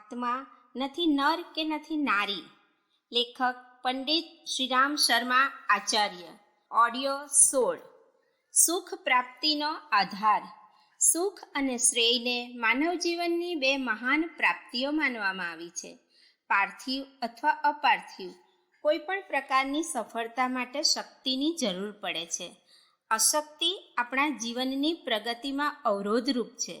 આત્મા, નથી નર કે નથી નારી. લેખક પંડિત શ્રીરામ શર્મા આચાર્ય. ઓડિયો 16. સુખ પ્રાપ્તિનો આધાર. સુખ અને શ્રેયને માનવ જીવનની બે મહાન પ્રાપ્તિઓ માનવામાં આવી છે. પાર્થિવ અથવા અપાર્થિવ કોઈ પણ પ્રકારની સફળતા માટે શક્તિની જરૂર પડે છે. અશક્તિ આપણા જીવનની પ્રગતિમાં અવરોધરૂપ છે.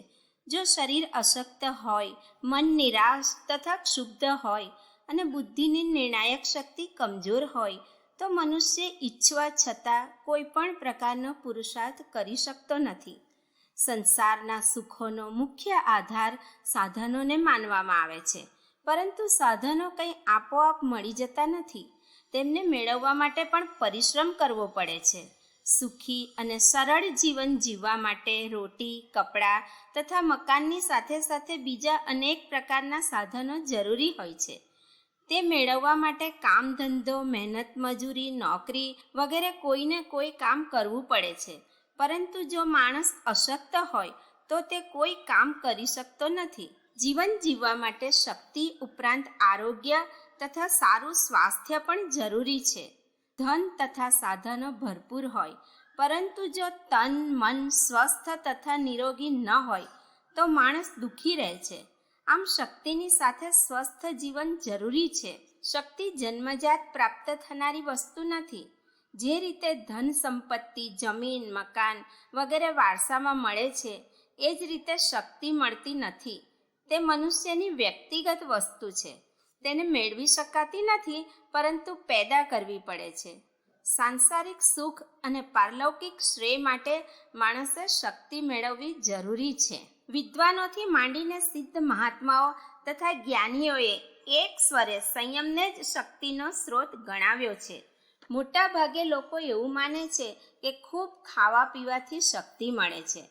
જો શરીર અશક્ત હોય, મન નિરાશ તથા ક્ષુબ્ધ હોય અને બુદ્ધિની નિર્ણાયક શક્તિ કમજોર હોય તો મનુષ્ય ઈચ્છવા છતાં કોઈ પણ પ્રકારનો પુરુષાર્થ કરી શકતો નથી. સંસારના સુખોનો મુખ્ય આધાર સાધનોને માનવામાં આવે છે, પરંતુ સાધનો કંઈ આપોઆપ મળી જતા નથી. તેમને મેળવવા માટે પણ પરિશ્રમ કરવો પડે છે. સુખી અને સરળ જીવન જીવવા માટે રોટી, કપડાં તથા મકાનની સાથે સાથે બીજા અનેક પ્રકારના સાધનો જરૂરી હોય છે. તે મેળવવા માટે કામ ધંધો, મહેનત મજૂરી, નોકરી વગેરે કોઈને કોઈ કામ કરવું પડે છે. પરંતુ જો માણસ અશક્ત હોય તો તે કોઈ કામ કરી શકતો નથી. જીવન જીવવા માટે શક્તિ ઉપરાંત આરોગ્ય તથા સારું સ્વાસ્થ્ય પણ જરૂરી છે. ધન તથા સાધનો ભરપૂર હોય, પરંતુ જો તન મન સ્વસ્થ તથા નિરોગી ન હોય તો માણસ દુઃખી રહે છે. આમ શક્તિની સાથે સ્વસ્થ જીવન જરૂરી છે. શક્તિ જન્મજાત પ્રાપ્ત થનારી વસ્તુ નથી. જે રીતે ધન સંપત્તિ, જમીન, મકાન વગેરે વારસામાં મળે છે, એ જ રીતે શક્તિ મળતી નથી. તે મનુષ્યની વ્યક્તિગત વસ્તુ છે. તેને મેળવી શકાતી નથી, પરંતુ પેદા કરવી પડે છે. સાંસારિક સુખ અને પારલૌકિક શ્રેય માટે માણસે શક્તિ મેળવવી જરૂરી છે. વિદ્વાનોથી માંડીને સિદ્ધ મહાત્માઓ તથા જ્ઞાનીઓએ એક સ્વરે સંયમને જ શક્તિનો સ્ત્રોત ગણાવ્યો છે. મોટા ભાગે લોકો એવું માને છે કે ખૂબ ખાવા પીવાથી શક્તિ મળે છે,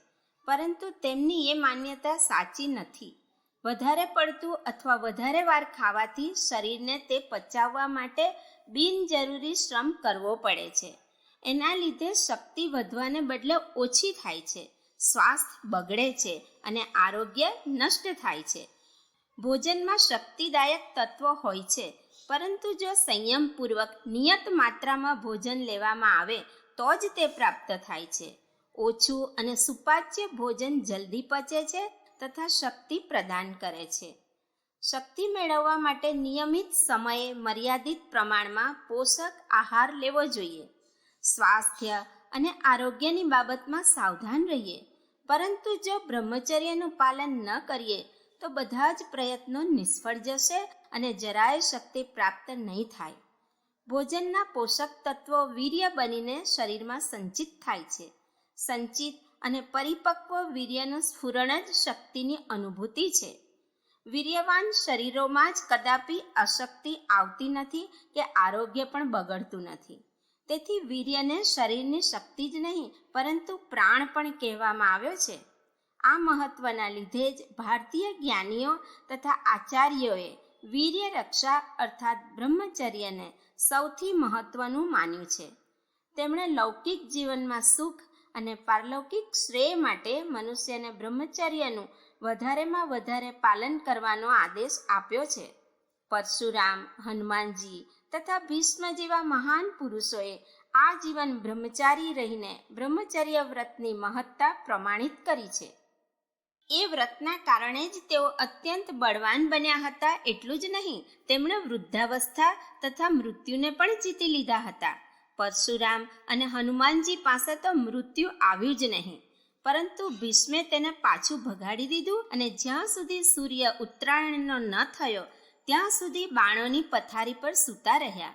પરંતુ તેમની એ માન્યતા સાચી નથી. વધારે પડતું અથવા વધારે વાર ખાવાથી શરીરને તે પચાવવા માટે બિનજરૂરી શ્રમ કરવો પડે છે. એના લીધે શક્તિ વધવાને બદલે ઓછી થાય છે, સ્વાસ્થ્ય બગડે છે અને આરોગ્ય નષ્ટ થાય છે. ભોજનમાં શક્તિદાયક તત્વો હોય છે, પરંતુ જો સંયમપૂર્વક નિયત માત્રામાં ભોજન લેવામાં આવે તો જ તે પ્રાપ્ત થાય છે. ઓછું અને સુપાચ્ય ભોજન જલ્દી પચે છે તથા શક્તિ પ્રદાન કરે છે. શક્તિ મેળવવા માટે નિયમિત સમયે મર્યાદિત પ્રમાણમાં પોષક આહાર લેવો જોઈએ. સ્વાસ્થ્ય અને આરોગ્યની બાબતમાં સાવધાન રહીએ, પરંતુ જો બ્રહ્મચર્યનું પાલન ન કરીએ તો બધા જ પ્રયત્નો નિષ્ફળ જશે અને જરાય શક્તિ પ્રાપ્ત નહીં થાય. ભોજનના પોષક તત્વો વીર્ય બનીને શરીરમાં સંચિત થાય છે. સંચિત અને પરિપક્વ વીર્યનું સ્ફુરણ જ શક્તિની અનુભૂતિ છે. વીર્યવાન શરીરોમાં જ કદાપી અશક્તિ આવતી નથી કે આરોગ્ય પણ બગડતું નથી. તેથી વીર્યને શરીરની શક્તિ જ નહીં, પરંતુ પ્રાણ પણ કહેવામાં આવ્યો છે. આ મહત્વના લીધે જ ભારતીય જ્ઞાનીઓ તથા આચાર્યોએ વીર્ય રક્ષા અર્થાત બ્રહ્મચર્યને સૌથી મહત્વનું માન્યું છે. તેમણે લૌકિક જીવનમાં સુખ અને પારલૌકિક શ્રેય માટે મનુષ્યને બ્રહ્મચર્યનું વધારેમાં વધારે પાલન કરવાનો આદેશ આપ્યો છે. પરશુરામ, હનુમાનજી તથા ભીષ્મ જેવા મહાન પુરુષોએ આ જીવન બ્રહ્મચારી રહીને બ્રહ્મચર્ય વ્રતની મહત્તા પ્રમાણિત કરી છે. એ વ્રતના કારણે જ તેઓ અત્યંત બળવાન બન્યા હતા. એટલું જ નહીં, તેમણે વૃદ્ધાવસ્થા તથા મૃત્યુને પણ જીતી લીધા હતા. પરશુરામ અને હનુમાનજી પાસે તો મૃત્યુ આવ્યું જ નહીં, પરંતુ ભીષ્મે તેને પાછું ભગાડી દીધું અને જ્યાં સુધી સૂર્ય ઉત્તરાયણનો ન થયો ત્યાં સુધી બાણોની પથારી પર સૂતા રહ્યા.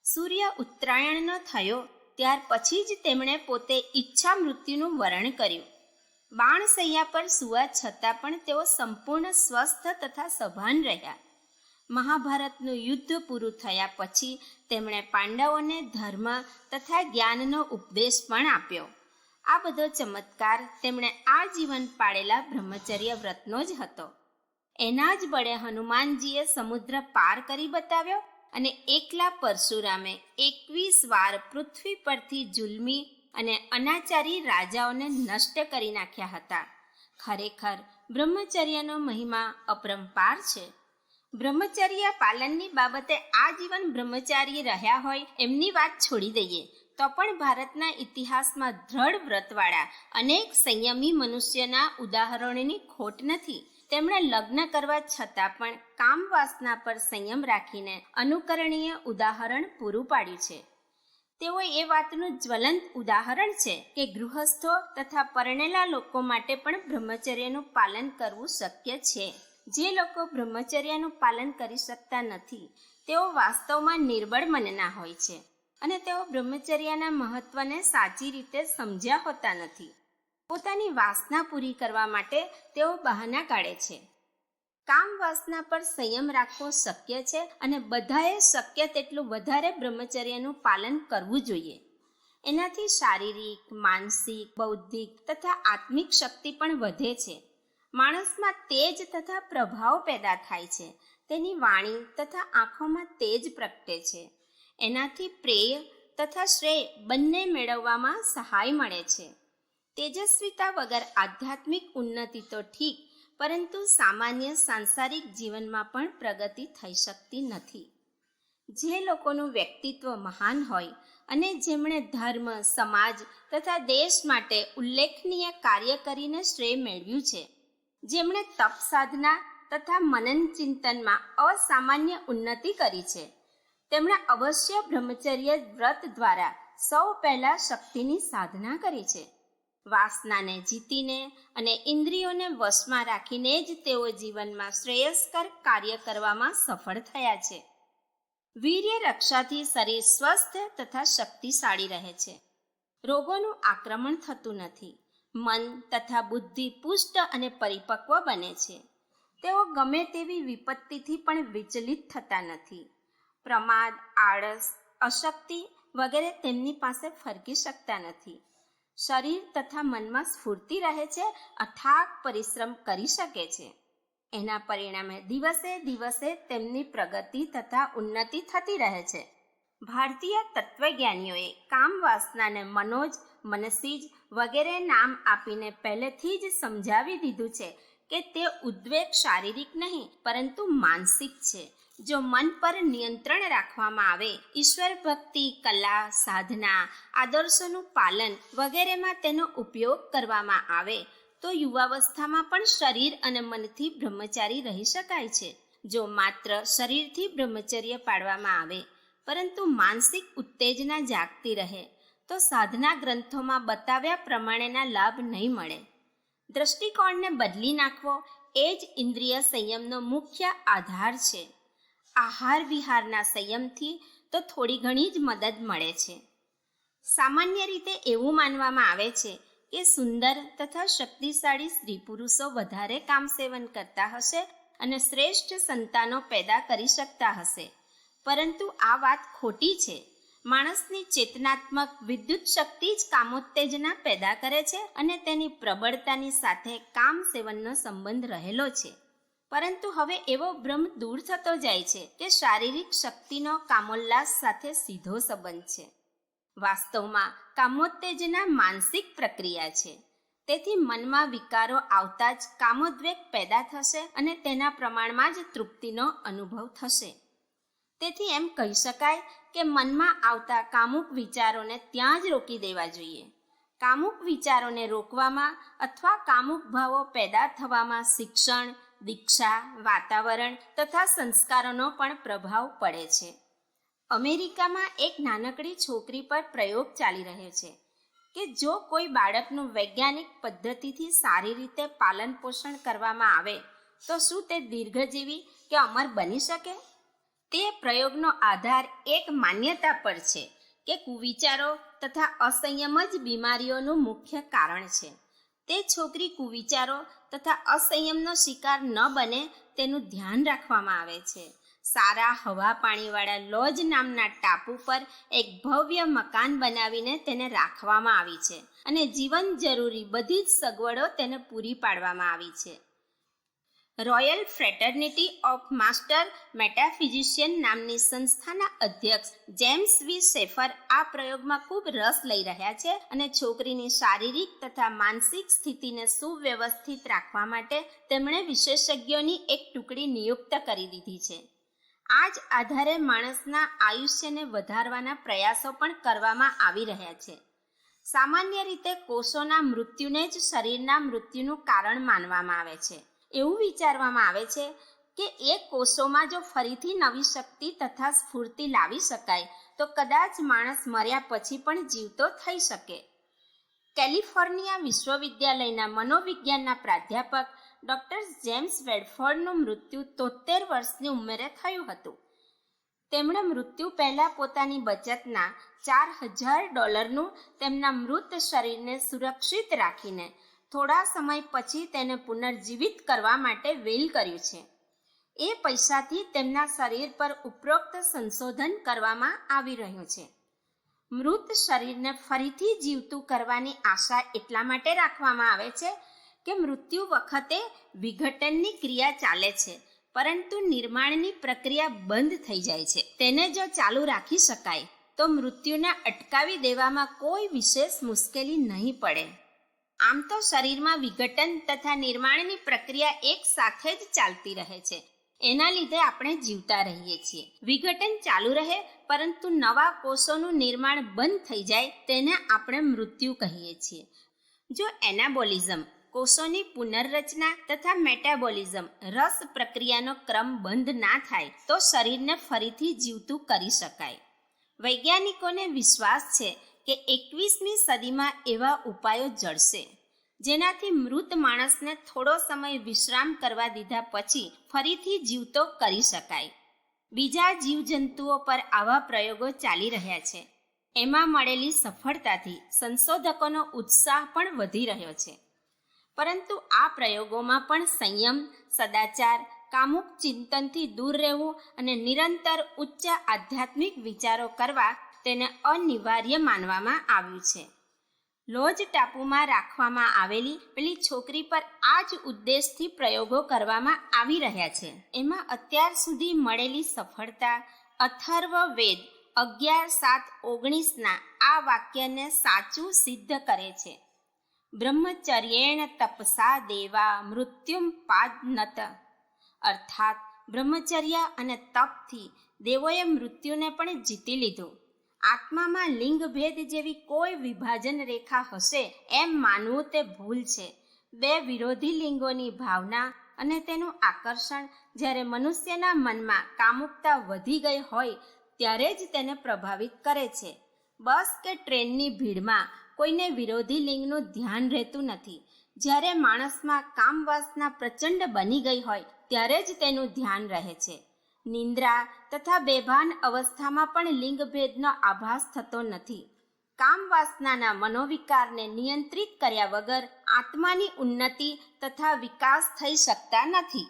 સૂર્ય ઉત્તરાયણનો થયો ત્યાર પછી જ તેમણે પોતે ઈચ્છા મૃત્યુનું વરણ કર્યું. બાણશૈયા પર સૂવા છતાં પણ તેઓ સંપૂર્ણ સ્વસ્થ તથા સભાન રહ્યા. મહાભારતનું યુદ્ધ પૂરું થયા પછી તેમણે પાંડવોને ધર્મ તથા જ્ઞાનનો ઉપદેશ પણ આપ્યો. આ બધો ચમત્કાર તેમણે આ જીવન પાળેલા બ્રહ્મચર્ય વ્રતનો જ હતો. એના જ બળે હનુમાનજીએ સમુદ્ર પાર કરી બતાવ્યો અને એકલા પરશુરામે 21 વાર પૃથ્વી પરથી જુલ્મી અને અનાચારી રાજાઓને નષ્ટ કરી નાખ્યા હતા. ખરેખર બ્રહ્મચર્યનો મહિમા અપરંપાર છે. બ્રહ્મચર્ય પાલનની બાબતે આજીવન બ્રહ્મચારી રહ્યા હોય એમની વાત છોડી દઈએ તો પણ ભારતના ઇતિહાસમાં દ્રઢ વ્રતવાળા અનેક સંયમી મનુષ્યના ઉદાહરણોની ખોટ નથી. તેમણે લગ્ન કરવા છતાં પણ કામ વાસના પર સંયમ રાખીને અનુકરણીય ઉદાહરણ પૂરું પાડ્યું છે. તેઓ એ વાતનું જ્વલંત ઉદાહરણ છે કે ગૃહસ્થો તથા પરણેલા લોકો માટે પણ બ્રહ્મચર્યનું પાલન કરવું શક્ય છે. જે લોકો બ્રહ્મચર્યનું પાલન કરી શકતા નથી તેઓ વાસ્તવમાં નિર્બળ મનના હોય છે અને તેઓ બ્રહ્મચર્યના મહત્વને સાચી રીતે સમજ્યા હોતા નથી. પોતાની વાસના પૂરી કરવા માટે તેઓ બહાના કાઢે છે. કામ વાસના પર સંયમ રાખવો શક્ય છે અને બધાએ શક્ય તેટલું વધારે બ્રહ્મચર્યનું પાલન કરવું જોઈએ. એનાથી શારીરિક, માનસિક, બૌદ્ધિક તથા આત્મિક શક્તિ પણ વધે છે. માણસમાં તેજ તથા પ્રભાવ પેદા થાય છે. તેની વાણી તથા આંખોમાં તેજ પ્રગટે છે. એનાથી પ્રેય તથા શ્રેય બંને મેળવવામાં સહાય મળે છે. તેજસ્વીતા વગર આધ્યાત્મિક ઉન્નતિ તો ઠીક, પરંતુ સામાન્ય સાંસારિક જીવનમાં પણ પ્રગતિ થઈ શકતી નથી. જે લોકોનું વ્યક્તિત્વ મહાન હોય અને જેમણે ધર્મ, સમાજ તથા દેશ માટે ઉલ્લેખનીય કાર્ય કરીને શ્રેય મેળવ્યું છે, જેમણે તપ સાધના તથા મનન ચિંતનમાં અસામાન્ય ઉન્નતિ કરી છે, તેમણે અવશ્ય બ્રહ્મચર્ય વ્રત દ્વારા સૌ પહેલા શક્તિની સાધના કરી છે. વાસનાને જીતીને અને ઇન્દ્રિયોને વશમાં રાખીને જ તેઓ જીવનમાં શ્રેયસ્કર કાર્ય કરવામાં સફળ થયા છે. વીર્ય રક્ષાથી શરીર સ્વસ્થ તથા શક્તિશાળી રહે છે. રોગોનું આક્રમણ થતું નથી. મન તથા બુદ્ધિ પુષ્ટ અને પરિપક્વ બને છે. તેઓ ગમે તેવી વિપત્તિથી પણ વિચલિત થતા નથી. પ્રમાદ, આળસ, અશક્તિ વગેરે તેમની પાસે ફરકી શકતા નથી. શરીર તથા મનમાં સ્ફૂર્તિ રહે છે, અથાગ પરિશ્રમ કરી શકે છે. એના પરિણામે દિવસે દિવસે તેમની પ્રગતિ તથા ઉન્નતિ થતી રહે છે. ભારતીય તત્વજ્ઞાનીઓએ કામ વાસનાને મનોજ, મનસીજ વગેરે નામ આપીને પહેલેથી જ સમજાવી દીધું છે કે તે ઉદ્વેગ શારીરિક નહીં પરંતુ માનસિક છે. જો મન પર નિયંત્રણ રાખવામાં આવે, ઈશ્વર ભક્તિ, કલા, સાધના, આદર્શોનું પાલન વગેરેમાં તેનો ઉપયોગ કરવામાં આવે તો યુવાવસ્થામાં પણ શરીર અને મનથી બ્રહ્મચારી રહી શકાય છે. જો માત્ર શરીરથી બ્રહ્મચર્ય પાળવામાં આવે પરંતુ માનસિક ઉત્તેજના જાગતી રહે તો સાધના ગ્રંથોમાં બતાવ્યા પ્રમાણેના લાભ નહીં મળે. દ્રષ્ટિકોણને બદલી નાખવો એ જ ઇન્દ્રિય સંયમનો મુખ્ય આધાર છે. આહાર વિહારના સંયમથી તો થોડી ઘણી જ મદદ મળે છે. સામાન્ય રીતે એવું માનવામાં આવે છે કે સુંદર તથા શક્તિશાળી સ્ત્રી પુરુષો વધારે કામ સેવન કરતા હશે અને શ્રેષ્ઠ સંતાનો પેદા કરી શકતા હશે, પરંતુ આ વાત ખોટી છે. માણસની ચેતનાત્મક વિદ્યુત શક્તિ જ કામોત્તેજના પેદા કરે છે અને તેની પ્રબળતાની સાથે કામ સેવનનો સંબંધ રહેલો છે. પરંતુ હવે એવો ભ્રમ દૂર થતો જાય છે કે શારીરિક શક્તિનો કામોલ્લાસ સાથે સીધો સંબંધ છે. વાસ્તવમાં કામોત્તેજના માનસિક પ્રક્રિયા છે. તેથી મનમાં વિકારો આવતા જ કામોદ્વેગ પેદા થશે અને તેના પ્રમાણમાં જ તૃપ્તિનો અનુભવ થશે. તેથી એમ કહી શકાય કે મનમાં આવતા કામુક વિચારોને ત્યાં જ રોકી દેવા જોઈએ. કામુક વિચારોને રોકવામાં અથવા કામુક ભાવો પેદા થવામાં શિક્ષણ, દીક્ષા, વાતાવરણ તથા સંસ્કારોનો પણ પ્રભાવ પડે છે. અમેરિકામાં એક નાનકડી છોકરી પર પ્રયોગ ચાલી રહ્યો છે કે જો કોઈ બાળકનું વૈજ્ઞાનિક પદ્ધતિથી સારી રીતે પાલન પોષણ કરવામાં આવે તો શું તે દીર્ઘજીવી કે અમર બની શકે? તે પ્રયોગનો આધાર એક માન્યતા પર છે કે કુવિચારો તથા અસંયમ જ બીમારીઓનું મુખ્ય કારણ છે. તે છોકરી કુવિચારો તથા અસંયમનો શિકાર ન બને તેનું ધ્યાન રાખવામાં આવે છે. સારા હવા પાણીવાળા લોજ નામના ટાપુ પર એક ભવ્ય મકાન બનાવીને તેને રાખવામાં આવી છે અને જીવન જરૂરી બધી જ સગવડો તેને પૂરી પાડવામાં આવી છે. રોયલ ફ્રેટર્નિટી ઓફ માસ્ટર મેટાફિઝિશિયન નામની સંસ્થાના અધ્યક્ષ જેમ્સ વી શેફર આ પ્રયોગમાં ખૂબ રસ લઈ રહ્યા છે અને છોકરીની શારીરિક તથા માનસિક સ્થિતિને સુવ્યવસ્થિત રાખવા માટે તેમણે વિશેષજ્ઞોની એક ટુકડી નિયુક્ત કરી દીધી છે. આ જ આધારે માણસના આયુષ્યને વધારવાના પ્રયાસો પણ કરવામાં આવી રહ્યા છે. સામાન્ય રીતે કોષોના મૃત્યુને જ શરીરના મૃત્યુનું કારણ માનવામાં આવે છે. એવું વિચારવામાં આવે છે કે એ કોષોમાં જો ફરીથી નવી શક્તિ તથા સ્ફૂર્તિ લાવી શકાય તો કદાચ માણસ મર્યા પછી પણ જીવતો થઈ શકે. કેલિફોર્નિયા વિશ્વવિદ્યાલયના મનોવિજ્ઞાનના પ્રાધ્યાપક ડૉક્ટર જેમ્સ વેડફોર્ડનું મૃત્યુ 73 વર્ષની ઉંમરે થયું હતું. તેમણે મૃત્યુ પહેલાં પોતાની બચતના $4,000 તેમના મૃત શરીરને સુરક્ષિત રાખીને થોડા સમય પછી તેને પુનર્જીવિત કરવા માટે વેલ કર્યું છે. એ પૈસાથી તેમના શરીર પર ઉપરોક્ત સંશોધન કરવામાં આવી રહ્યું છે. મૃત શરીરને ફરીથી જીવતું કરવાની આશા એટલા માટે રાખવામાં આવે છે કે મૃત્યુ વખતે વિઘટનની ક્રિયા ચાલે છે, પરંતુ નિર્માણની પ્રક્રિયા બંધ થઈ જાય છે. તેને જો ચાલુ રાખી શકાય તો મૃત્યુને અટકાવી દેવામાં કોઈ વિશેષ મુશ્કેલી નહીં પડે. આમ તો શરીરમાં વિઘટન તથા નિર્માણની પ્રક્રિયા એક સાથે જ ચાલતી રહે છે. એના લીધે આપણે જીવતા રહીએ છીએ. વિઘટન ચાલુ રહે પરંતુ નવા કોષોનું નિર્માણ બંધ થઈ જાય તેને આપણે મૃત્યુ કહીએ છીએ. જો એનાબોલિઝમ કોષોની પુનર્રચના તથા મેટાબોલિઝમ રસ પ્રક્રિયાનો ક્રમ બંધ ના થાય તો શરીરને ફરીથી જીવતું કરી શકાય. વૈજ્ઞાનિકોને વિશ્વાસ છે કે 21મી સદીમાં એવા ઉપાયો જડશે જેનાથી મૃત માણસને થોડો સમય વિશ્રામ કરવા દીધા પછી ફરીથી જીવતો કરી શકાય. બીજા જીવજંતુઓ પર આવા પ્રયોગો ચાલી રહ્યા છે. એમાં મળેલી સફળતાથી સંશોધકોનો ઉત્સાહ પણ વધી રહ્યો છે. પરંતુ આ પ્રયોગોમાં પણ સંયમ, સદાચાર, કામુક ચિંતનથી દૂર રહેવું અને નિરંતર ઉચ્ચ આધ્યાત્મિક વિચારો કરવા તેને અનિવાર્ય માનવામાં આવ્યું છે. લોજ ટાપુમાં રાખવામાં આવેલી પેલી છોકરી પર આ જ ઉદ્દેશથી પ્રયોગો કરવામાં આવી રહ્યા છે. એમાં અત્યાર સુધી મળેલી સફળતા અથર્વવેદ 11:7-19 આ વાક્યને સાચું સિદ્ધ કરે છે. બ્રહ્મચર્યેણ તપસા દેવા મૃત્યુમ પાદનત, અર્થાત બ્રહ્મચર્ય અને તપથી દેવોએ મૃત્યુને પણ જીતી લીધું. આત્મામાં લિંગભેદ જેવી કોઈ વિભાજન રેખા હશે એમ માનવું તે ભૂલ છે. બે વિરોધી લિંગોની ભાવના અને તેનું આકર્ષણ જ્યારે મનુષ્યના મનમાં કામુકતા વધી ગઈ હોય ત્યારે જ તેને પ્રભાવિત કરે છે. બસ કે ટ્રેનની ભીડમાં કોઈને વિરોધી લિંગનું ધ્યાન રહેતું નથી. જ્યારે માણસમાં કામવાસના પ્રચંડ બની ગઈ હોય ત્યારે જ તેનું ધ્યાન રહે છે. નિંદ્રા તથા બેભાન અવસ્થામાં પણ લિંગભેદનો આભાસ થતો નથી. કામવાસનાના મનોવિકારને નિયંત્રિત કર્યા વગર આત્માની ઉન્નતિ તથા વિકાસ થઈ શકતા નથી.